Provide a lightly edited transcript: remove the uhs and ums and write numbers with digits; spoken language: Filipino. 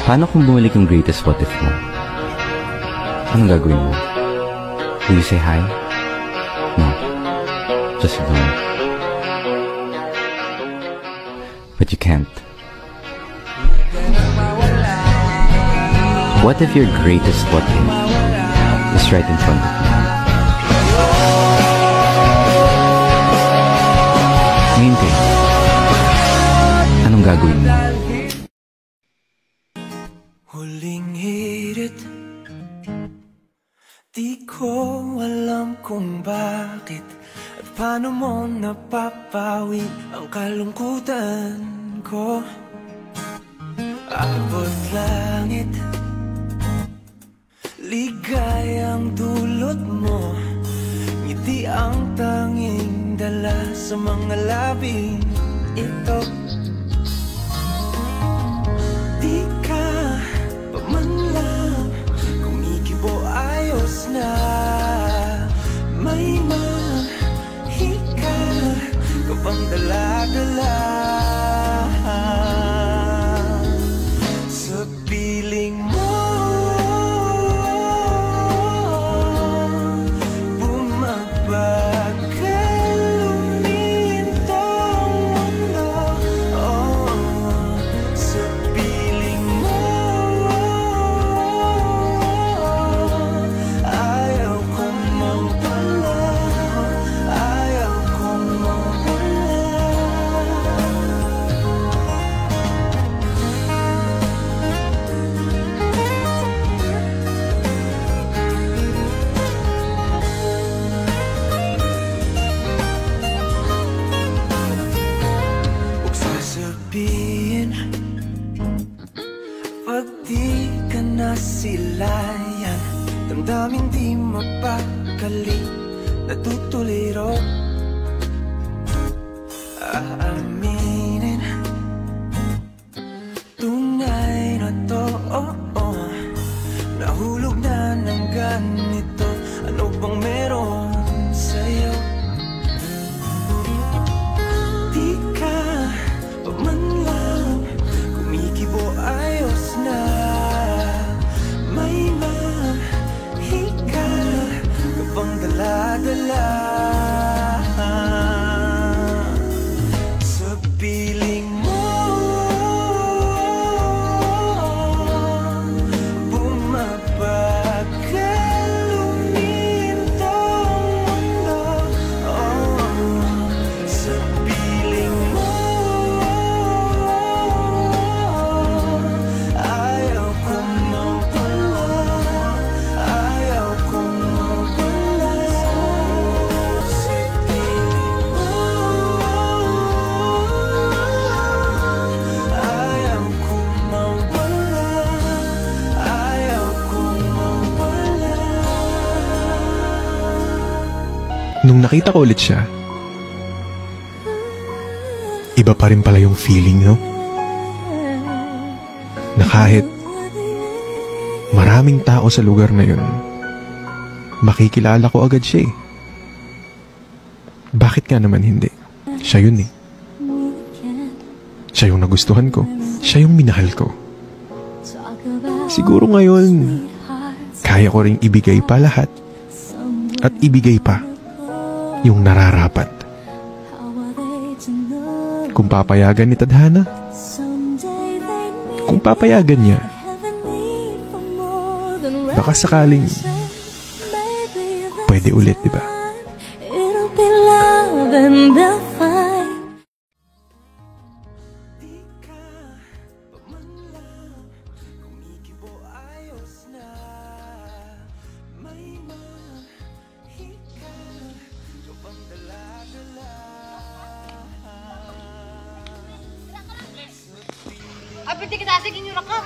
Paano kung bumalik yung greatest what if mo? Anong gagawin mo? Will you say hi? No. Just ignore it. But you can't. What if your greatest what if is right in front of you? Ngayon kayo, anong gagawin mo? Huling hirit, di ko alam kung bakit at paano mo napapawi ang kalungkutan ko. Abot langit, ligayang dulot mo, ngiti ang tanging dala sa mga labing ito. Di ka pa man lang kumikibo, ayos na. May mahika ka bang dala-dala sa piling mo? Pag di ka nasilayan, damdamin di mapakali, natutuliro. Aaminin, tunay na to, nahulog na ng ganito. Ano bang meron sa'yo? Di ka pa man lang kumikibo, ayos na. May mahika ka bang dala-dala sa piling mo? Bumabagal lumintong mundo, sa piling mo. Ayaw ko mawala, ayaw ko mawala sa piling mo. Ayaw ko mawala, ayaw ko mawala. Nung nakita ko ulit siya, iba pa rin pala yung feeling, no? Na kahit maraming tao sa lugar na yun, makikilala ko agad siya eh. Bakit nga naman hindi? Siya yun eh. Siya yung nagustuhan ko. Siya yung minahal ko. Siguro ngayon, kaya ko ring ibigay pa lahat at ibigay pa yung nararapat. Kung papayagan ni Tadhana, kung papayagan niya, baka sakaling pwede ulit, di ba? It'll be love and they'll fight. Di ka pa man lang kumikibo, ayos na. May mahika ka bang dala-dala Ay, pwede kita sige yung raka.